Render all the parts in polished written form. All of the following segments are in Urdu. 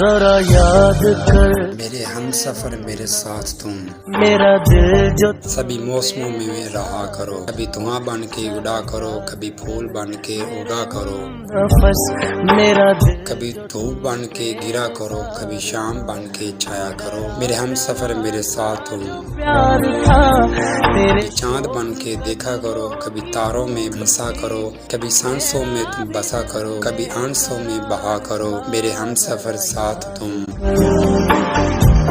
ذرا یاد کر میرے ہم سفر میرے ساتھ تم، میرا دل جو سبھی موسموں میں رہا کرو، کبھی دھواں بن کے اڑا کرو، کبھی پھول بن کے اگا کرو، نفس میرا دل کبھی دھوپ بن کے گرا کرو، کبھی شام بن کے چھایا کرو، میرے ہم سفر میرے ساتھ تم، پیار تھا تیرے کبھی چاند بن کے دیکھا کرو، کبھی تاروں میں بسا کرو، کبھی سانسوں میں تم بسا کرو، کبھی آنسوں میں بہا کرو، میرے ہم سفر ساتھ تم،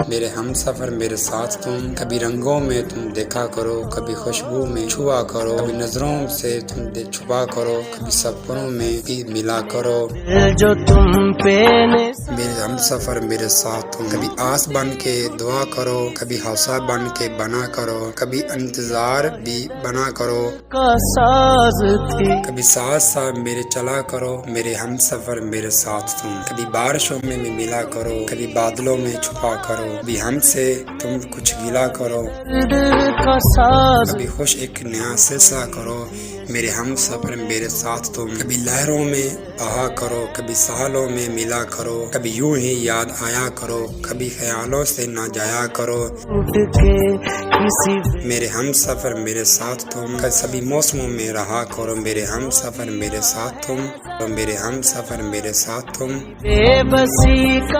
میرے ہم سفر میرے ساتھ تم، کبھی رنگوں میں تم دیکھا کرو، کبھی خوشبو میں چھوا کرو، کبھی نظروں سے تم چھپا کرو، کبھی سپنوں میں بھی ملا کرو، دل جو تم پہ میرے ہم سفر میرے ساتھ تم، کبھی آس بن کے دعا کرو، کبھی حوصلہ بن کے بنا کرو، کبھی انتظار بھی بنا کرو، کا ساز تھی کبھی ساتھ ساتھ میرے چلا کرو، میرے ہم سفر میرے ساتھ تم، کبھی بارشوں میں ملا کرو، کبھی بادلوں میں چھپا کرو، کبھی ہم سے تم کچھ گلا کرو، دل کا ساز کبھی خوش ایک نیا سلسلہ کرو، میرے ہم سفر میرے ساتھ تم، کبھی لہروں میں بہا کرو، کبھی ساحلوں میں ملا کرو، کبھی یوں ہی یاد آیا کرو، کبھی خیالوں سے نہ جایا کرو، اٹھ کے کسی میرے ہم سفر میرے ساتھ تم، سبھی موسموں میں رہا کرو، میرے ہم سفر میرے ساتھ تم، میرے ہم سفر میرے ساتھ تم، بے بسی کا